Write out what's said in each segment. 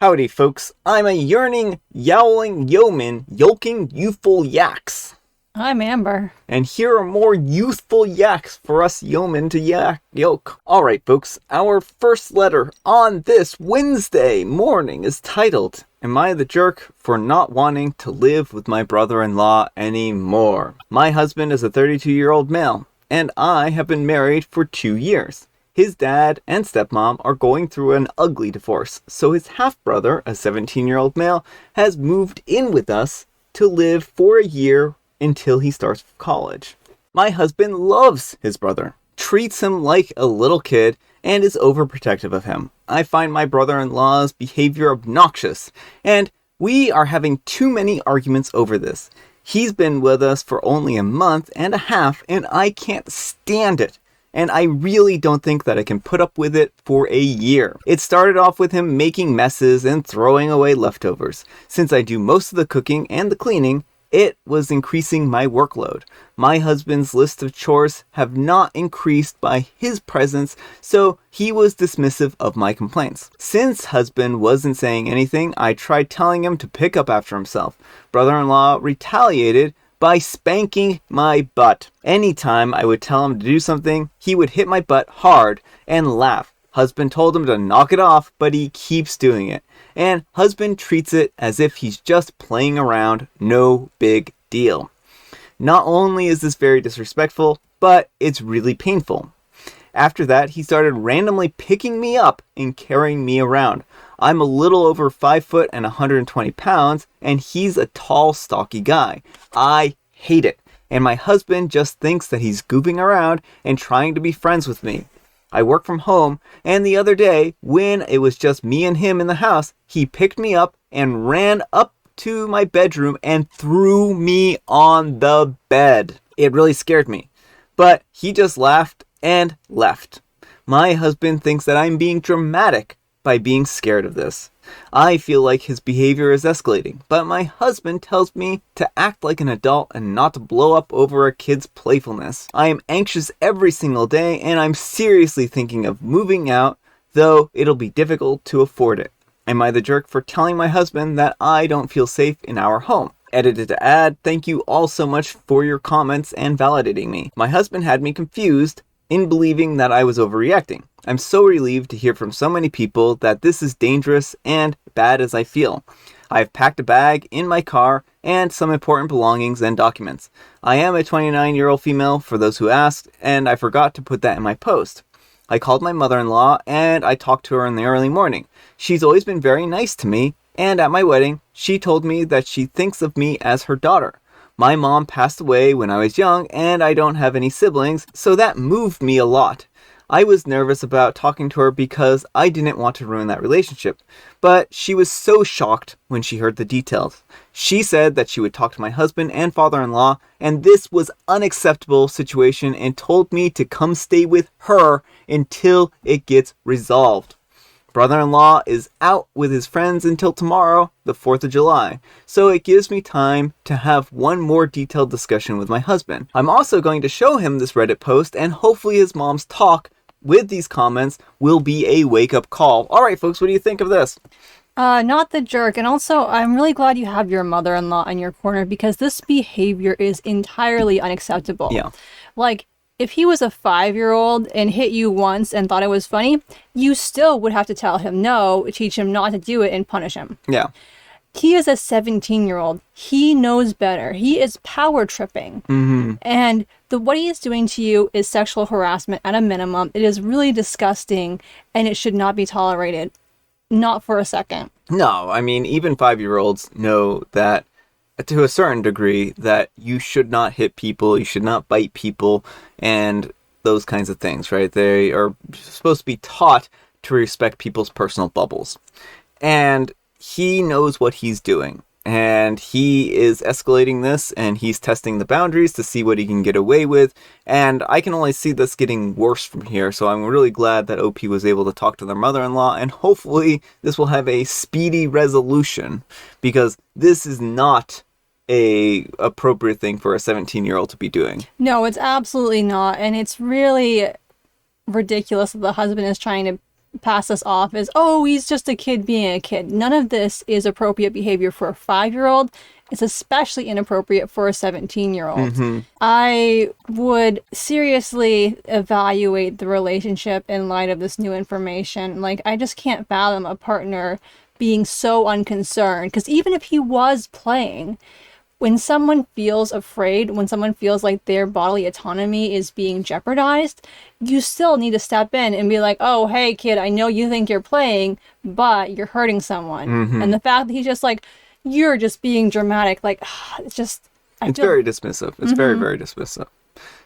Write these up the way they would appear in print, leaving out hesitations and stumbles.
Howdy, folks. I'm a yearning, yowling yeoman, yolking youthful yaks. I'm Amber. And here are more youthful yaks for us yeomen to yoke. Alright, folks, our first letter on this Wednesday morning is titled, Am I the Jerk for Not Wanting to Live with My Brother-in-Law Anymore? My husband is a 32-year-old male, and I have been married for 2 years. His dad and stepmom are going through an ugly divorce, so his half-brother, a 17-year-old male, has moved in with us to live for a year until he starts college. My husband loves his brother, treats him like a little kid, and is overprotective of him. I find my brother-in-law's behavior obnoxious, and we are having too many arguments over this. He's been with us for only a month and a half, and I can't stand it. And I really don't think that I can put up with it for a year. It started off with him making messes and throwing away leftovers. Since I do most of the cooking and the cleaning, it was increasing my workload. My husband's list of chores have not increased by his presence, so he was dismissive of my complaints. Since husband wasn't saying anything, I tried telling him to pick up after himself. Brother-in-law retaliated by spanking my butt. Anytime I would tell him to do something, he would hit my butt hard and laugh. Husband told him to knock it off, but he keeps doing it. And husband treats it as if he's just playing around, no big deal. Not only is this very disrespectful, but it's really painful. After that, he started randomly picking me up and carrying me around. I'm a little over 5 foot and 120 pounds, and he's a tall, stocky guy. I hate it, and my husband just thinks that he's goofing around and trying to be friends with me. I work from home, and the other day, when it was just me and him in the house, he picked me up and ran up to my bedroom and threw me on the bed. It really scared me, but he just laughed and left. My husband thinks that I'm being dramatic by being scared of this. I feel like his behavior is escalating, but my husband tells me to act like an adult and not to blow up over a kid's playfulness. I am anxious every single day, and I'm seriously thinking of moving out, though it'll be difficult to afford it. Am I the jerk for telling my husband that I don't feel safe in our home? Edited to add, thank you all so much for your comments and validating me. My husband had me confused in believing that I was overreacting. I'm so relieved to hear from so many people that this is dangerous and bad as I feel. I've packed a bag in my car and some important belongings and documents. I am a 29-year-old female, for those who asked, and I forgot to put that in my post. I called my mother-in-law and I talked to her in the early morning. She's always been very nice to me, and at my wedding, she told me that she thinks of me as her daughter. My mom passed away when I was young, and I don't have any siblings, so that moved me a lot. I was nervous about talking to her because I didn't want to ruin that relationship, but she was so shocked when she heard the details. She said that she would talk to my husband and father-in-law, and this was unacceptable situation, and told me to come stay with her until it gets resolved. Brother-in-law is out with his friends until tomorrow, the 4th of July, so it gives me time to have one more detailed discussion with my husband. I'm also going to show him this Reddit post, and hopefully his mom's talk with these comments will be a wake-up call. Alright folks, what do you think of this? Not the jerk. And also, I'm really glad you have your mother-in-law in your corner, because this behavior is entirely unacceptable. Yeah. Like, if he was a 5-year-old and hit you once and thought it was funny, you still would have to tell him no, teach him not to do it, and punish him. Yeah. He is a 17-year-old. He knows better. He is power tripping. Mm-hmm. And what he is doing to you is sexual harassment at a minimum. It is really disgusting, and it should not be tolerated. Not for a second. No, I mean, even 5-year-olds know that, to a certain degree, that you should not hit people, you should not bite people, and those kinds of things, right? They are supposed to be taught to respect people's personal bubbles. And he knows what he's doing. And he is escalating this, and he's testing the boundaries to see what he can get away with. And I can only see this getting worse from here, so I'm really glad that OP was able to talk to their mother-in-law, and hopefully this will have a speedy resolution, because this is not a appropriate thing for a 17-year-old to be doing. No, it's absolutely not. And it's really ridiculous that the husband is trying to pass this off as, oh, he's just a kid being a kid. None of this is appropriate behavior for a 5-year-old. It's especially inappropriate for a 17-year-old. I would seriously evaluate the relationship in light of this new information. Like, I just can't fathom a partner being so unconcerned. Because even if he was playing, when someone feels afraid, when someone feels like their bodily autonomy is being jeopardized, you still need to step in and be like, oh, hey, kid, I know you think you're playing, but you're hurting someone. And the fact that he's just like, you're just being dramatic, like, it's just... It's very dismissive. It's very, very dismissive.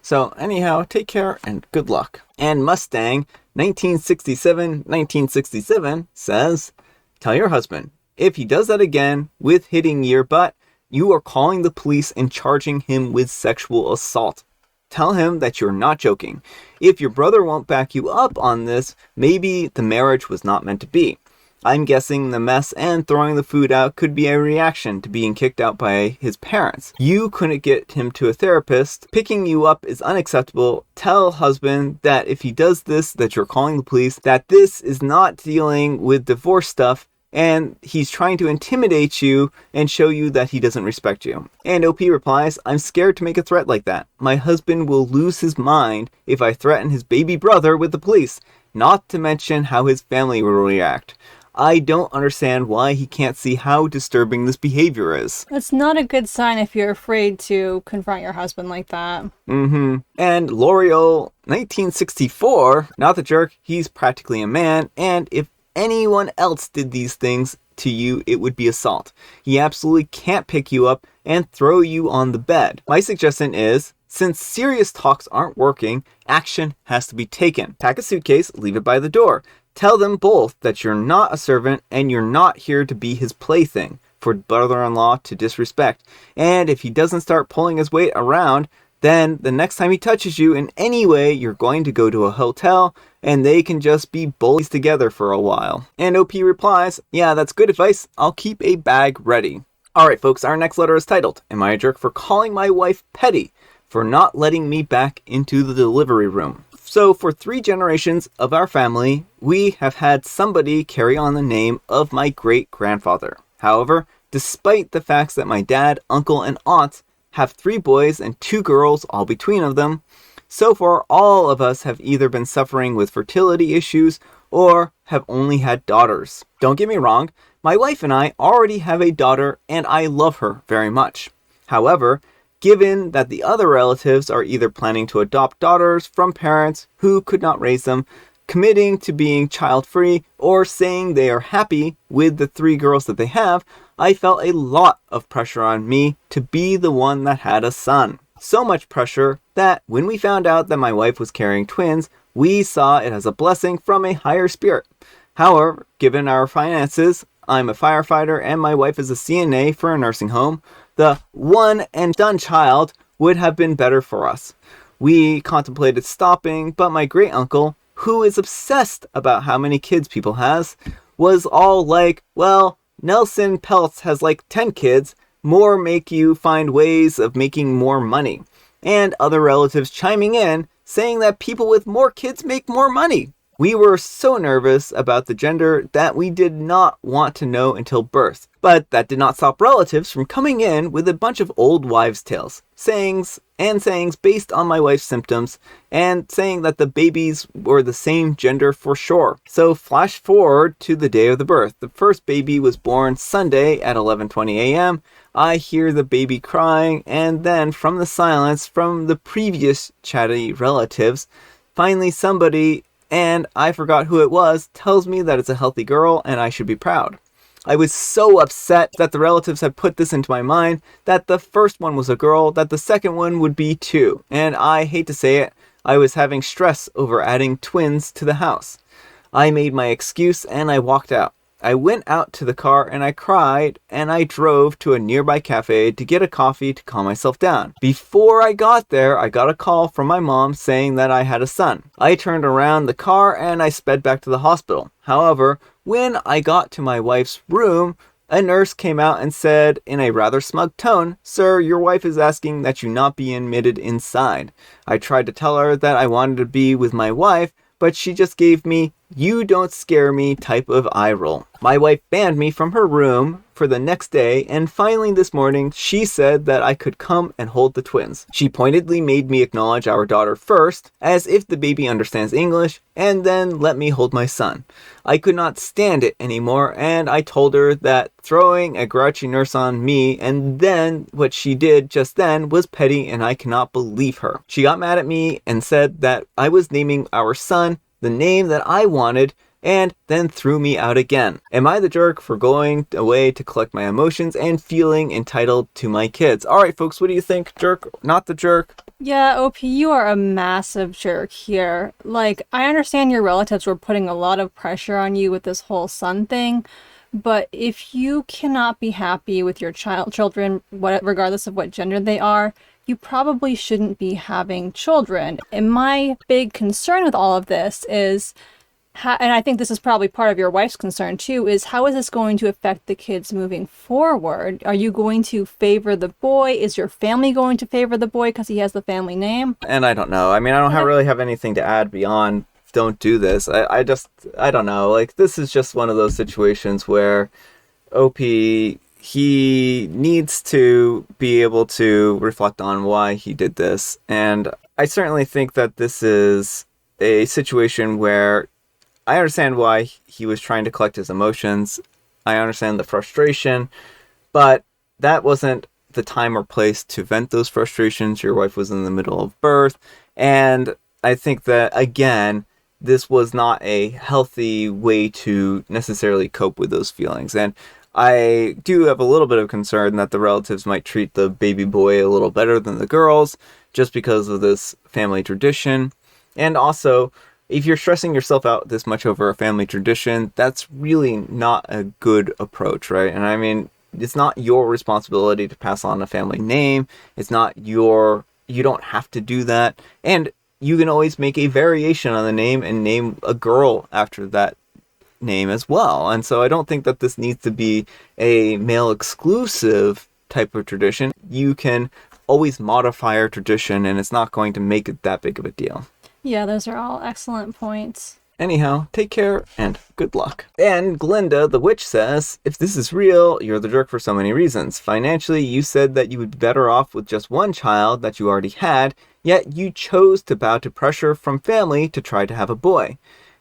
So anyhow, take care and good luck. And Mustang 1967 says, tell your husband, if he does that again with hitting your butt, you are calling the police and charging him with sexual assault. Tell him that you're not joking. If your brother won't back you up on this, maybe the marriage was not meant to be. I'm guessing the mess and throwing the food out could be a reaction to being kicked out by his parents. You couldn't get him to a therapist. Picking you up is unacceptable. Tell husband that if he does this, that you're calling the police, that this is not dealing with divorce stuff, and he's trying to intimidate you and show you that he doesn't respect you. And OP replies, I'm scared to make a threat like that. My husband will lose his mind if I threaten his baby brother with the police, not to mention how his family will react. I don't understand why he can't see how disturbing this behavior is. It's not a good sign if you're afraid to confront your husband like that. And L'Oreal 1964, not the jerk, he's practically a man, and if anyone else did these things to you, it would be assault. He absolutely can't pick you up and throw you on the bed. My suggestion is, since serious talks aren't working, action has to be taken. Pack a suitcase, leave it by the door. Tell them both that you're not a servant and you're not here to be his plaything for brother-in-law to disrespect. And if he doesn't start pulling his weight around, then the next time he touches you in any way, you're going to go to a hotel and they can just be bullies together for a while. And OP replies, yeah, that's good advice. I'll keep a bag ready. Alright folks, our next letter is titled, Am I a jerk for calling my wife petty for not letting me back into the delivery room? So for 3 generations of our family, we have had somebody carry on the name of my great-grandfather. However, despite the facts that my dad, uncle, and aunt have 3 boys and 2 girls all between of them, so far all of us have either been suffering with fertility issues or have only had daughters. Don't get me wrong, my wife and I already have a daughter and I love her very much. However, given that the other relatives are either planning to adopt daughters from parents who could not raise them, committing to being child-free, or saying they are happy with the 3 girls that they have, I felt a lot of pressure on me to be the one that had a son. So much pressure that when we found out that my wife was carrying twins, we saw it as a blessing from a higher spirit. However, given our finances, I'm a firefighter and my wife is a CNA for a nursing home, the one and done child would have been better for us. We contemplated stopping, but my great uncle, who is obsessed about how many kids people has, was all like, well, Nelson Peltz has like 10 kids, more make you find ways of making more money. And other relatives chiming in, saying that people with more kids make more money. We were so nervous about the gender that we did not want to know until birth. But that did not stop relatives from coming in with a bunch of old wives' tales, sayings based on my wife's symptoms, and saying that the babies were the same gender for sure. So flash forward to the day of the birth. The first baby was born Sunday at 11:20 a.m. I hear the baby crying, and then from the silence from the previous chatty relatives, finally somebody, and I forgot who it was, tells me that it's a healthy girl and I should be proud. I was so upset that the relatives had put this into my mind, that the first one was a girl, that the second one would be too. And I hate to say it, I was having stress over adding twins to the house. I made my excuse and I walked out. I went out to the car and I cried, and I drove to a nearby cafe to get a coffee to calm myself down. Before I got there, I got a call from my mom saying that I had a son. I turned around the car and I sped back to the hospital. However, when I got to my wife's room, a nurse came out and said in a rather smug tone, "Sir, your wife is asking that you not be admitted inside." I tried to tell her that I wanted to be with my wife, but she just gave me you don't scare me type of eye roll. My wife banned me from her room for the next day, and finally this morning she said that I could come and hold the twins. She pointedly made me acknowledge our daughter first, as if the baby understands English, and then let me hold my son. I could not stand it anymore, and I told her that throwing a grouchy nurse on me and then what she did just then was petty, and I cannot believe her. She got mad at me and said that I was naming our son the name that I wanted, and then threw me out again. Am I the jerk for going away to collect my emotions and feeling entitled to my kids? All right, folks, what do you think? Jerk, not the jerk? Yeah, OP, you are a massive jerk here. Like, I understand your relatives were putting a lot of pressure on you with this whole son thing, but if you cannot be happy with your children, regardless of what gender they are, you probably shouldn't be having children. And my big concern with all of this is, and I think this is probably part of your wife's concern too, is how is this going to affect the kids moving forward? Are you going to favor the boy? Is your family going to favor the boy because he has the family name? And I don't know. I mean, I don't really have anything to add beyond don't do this. I don't know. Like, this is just one of those situations where OP, he needs to be able to reflect on why he did this. And I certainly think that this is a situation where I understand why he was trying to collect his emotions. I understand the frustration, but that wasn't the time or place to vent those frustrations. Your wife was in the middle of birth. And I think that, again, this was not a healthy way to necessarily cope with those feelings. And I do have a little bit of concern that the relatives might treat the baby boy a little better than the girls just because of this family tradition. And also, if you're stressing yourself out this much over a family tradition, that's really not a good approach, right? And I mean, it's not your responsibility to pass on a family name. You don't have to do that. And you can always make a variation on the name and name a girl after that name as well. And so I don't think that this needs to be a male exclusive type of tradition. You can always modify our tradition, and it's not going to make it that big of a deal. Yeah, those are all excellent points. Anyhow, take care and good luck. And Glinda the witch says, if this is real, you're the jerk for so many reasons. Financially, you said that you would be better off with just one child that you already had, yet you chose to bow to pressure from family to try to have a boy.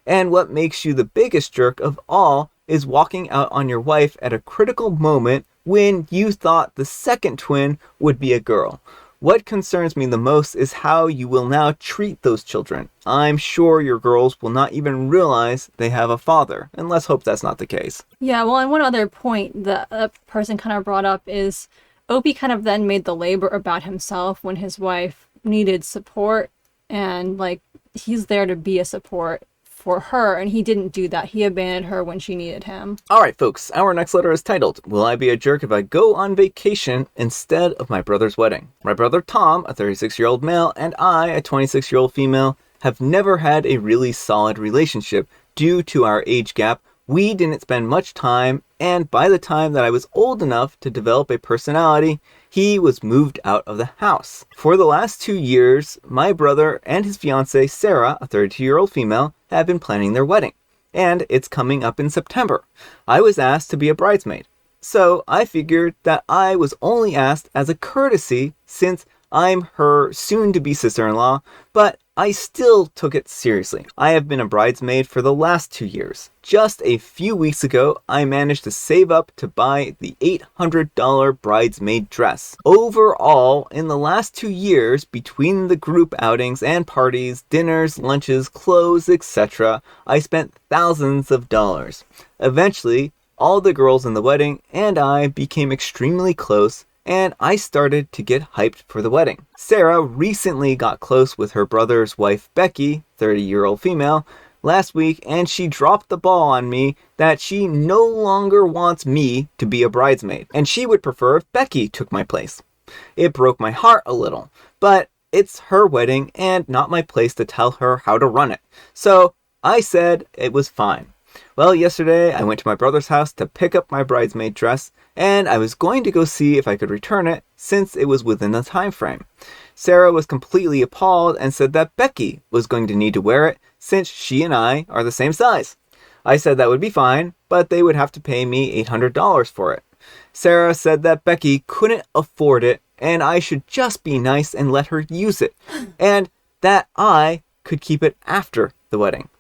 And what makes you the biggest jerk of all is walking out on your wife at a critical moment when you thought the second twin would be a girl. What concerns me the most is how you will now treat those children. I'm sure your girls will not even realize they have a father, and let's hope that's not the case. Yeah, well, and one other point that a person kind of brought up is Opie kind of then made the labor about himself when his wife needed support, and like he's there to be a support for her, and he didn't do that. He abandoned her when she needed him. All right, folks, our next letter is titled, Will I Be a Jerk If I Go on Vacation Instead of My Brother's Wedding? My brother Tom, a 36-year-old male, and I, a 26-year-old female, have never had a really solid relationship due to our age gap. We didn't spend much time, and by the time that I was old enough to develop a personality, he was moved out of the house. For the last 2 years, my brother and his fiancée, Sarah, a 32-year-old female, have been planning their wedding, and it's coming up in September. I was asked to be a bridesmaid, so I figured that I was only asked as a courtesy since I'm her soon-to-be sister-in-law, but I still took it seriously. I have been a bridesmaid for the last 2 years. Just a few weeks ago, I managed to save up to buy the $800 bridesmaid dress. Overall, in the last 2 years, between the group outings and parties, dinners, lunches, clothes, etc., I spent thousands of dollars. Eventually, all the girls in the wedding and I became extremely close, and I started to get hyped for the wedding. Sarah recently got close with her brother's wife, Becky, 30-year-old female, last week, and she dropped the ball on me that she no longer wants me to be a bridesmaid, and she would prefer if Becky took my place. It broke my heart a little, but it's her wedding and not my place to tell her how to run it. So I said it was fine. Well, yesterday I went to my brother's house to pick up my bridesmaid dress, and I was going to go see if I could return it since it was within the time frame. Sarah was completely appalled and said that Becky was going to need to wear it since she and I are the same size. I said that would be fine, but they would have to pay me $800 for it. Sarah said that Becky couldn't afford it and I should just be nice and let her use it, and that I could keep it after the wedding.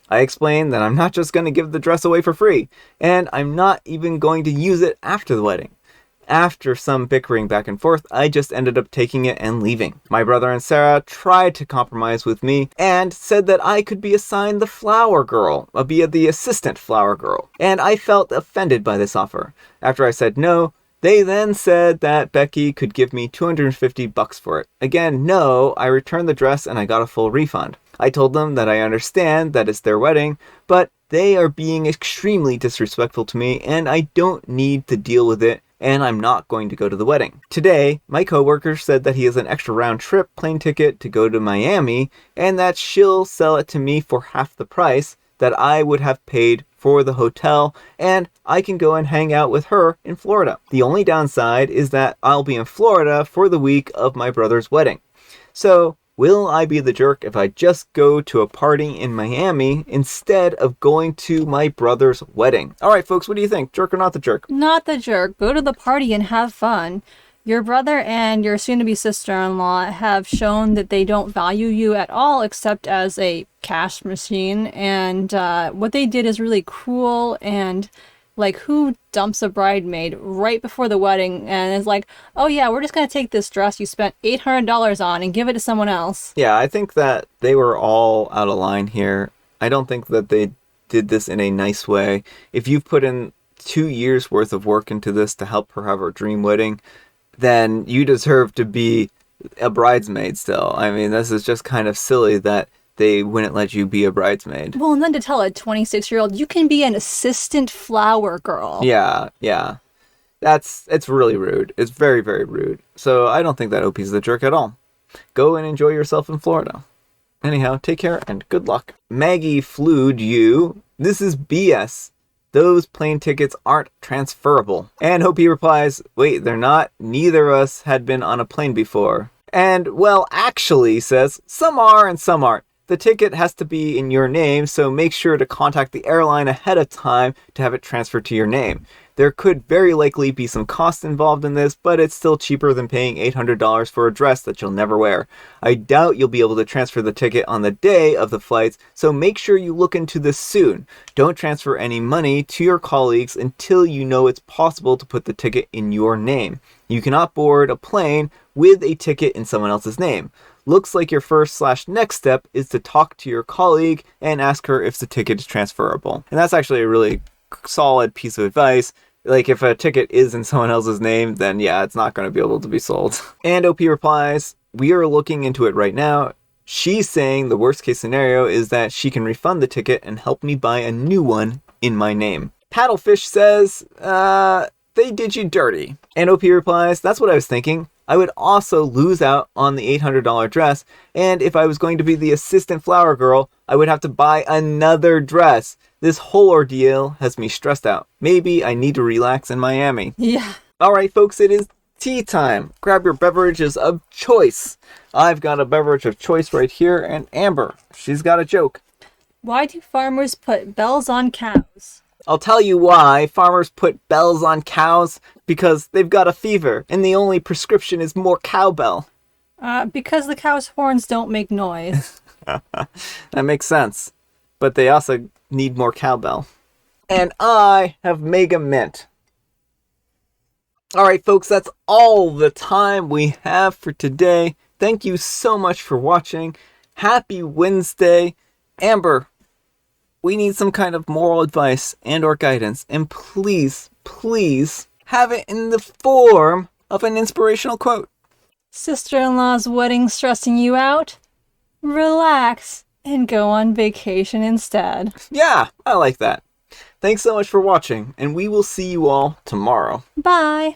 I explained that I'm not just going to give the dress away for free, and I'm not even going to use it after the wedding. After some bickering back and forth, I just ended up taking it and leaving. My brother and Sarah tried to compromise with me and said that I could be assigned the flower girl, be the assistant flower girl, and I felt offended by this offer. After I said no, they then said that Becky could give me $250 for it. Again, no, I returned the dress and I got a full refund. I told them that I understand that it's their wedding, but they are being extremely disrespectful to me and I don't need to deal with it, and I'm not going to go to the wedding. Today, my coworker said that he has an extra round trip plane ticket to go to Miami and that she'll sell it to me for half the price that I would have paid for the hotel, and I can go and hang out with her in Florida. The only downside is that I'll be in Florida for the week of my brother's wedding. So, will I be the jerk if I just go to a party in Miami instead of going to my brother's wedding? All right, folks, what do you think? Jerk or not the jerk? Not the jerk. Go to the party and have fun. Your brother and your soon-to-be sister-in-law have shown that they don't value you at all except as a cash machine. And what they did is really cruel. And like, who dumps a bridesmaid right before the wedding and is like, oh yeah, we're just going to take this dress you spent $800 on and give it to someone else? Yeah, I think that they were all out of line here. I don't think that they did this in a nice way. If you've put in 2 years worth of work into this to help her have her dream wedding, then you deserve to be a bridesmaid still. I mean, this is just kind of silly that they wouldn't let you be a bridesmaid. Well, and then to tell a 26-year-old, you can be an assistant flower girl. Yeah. It's really rude. It's very, very rude. So I don't think that OP's the jerk at all. Go and enjoy yourself in Florida. Anyhow, take care and good luck. Maggie flued you. This is BS. Those plane tickets aren't transferable. And Hopi replies, wait, they're not? Neither of us had been on a plane before. And, well, actually, says, some are and some aren't. The ticket has to be in your name, so make sure to contact the airline ahead of time to have it transferred to your name. There could very likely be some cost involved in this, but it's still cheaper than paying $800 for a dress that you'll never wear. I doubt you'll be able to transfer the ticket on the day of the flights, so make sure you look into this soon. Don't transfer any money to your colleagues until you know it's possible to put the ticket in your name. You cannot board a plane with a ticket in someone else's name. Looks like your first/next step is to talk to your colleague and ask her if the ticket is transferable. And that's actually a really solid piece of advice. Like, if a ticket is in someone else's name, then yeah, it's not going to be able to be sold. And OP replies, we are looking into it right now. She's saying the worst case scenario is that she can refund the ticket and help me buy a new one in my name. Paddlefish says, they did you dirty. And OP replies, that's what I was thinking. I would also lose out on the $800 dress, and if I was going to be the assistant flower girl, I would have to buy another dress. This whole ordeal has me stressed out. Maybe I need to relax in Miami. Yeah. All right, folks, it is tea time. Grab your beverages of choice. I've got a beverage of choice right here, and Amber, she's got a joke. Why do farmers put bells on cows? I'll tell you why farmers put bells on cows, because they've got a fever, and the only prescription is more cowbell. Because the cow's horns don't make noise. That makes sense. But they also need more cowbell. And I have Mega Mint. Alright, folks, that's all the time we have for today. Thank you so much for watching. Happy Wednesday. Amber, we need some kind of moral advice and or guidance. And please, please have it in the form of an inspirational quote. Sister-in-law's wedding stressing you out? Relax and go on vacation instead. Yeah, I like that. Thanks so much for watching, and we will see you all tomorrow. Bye.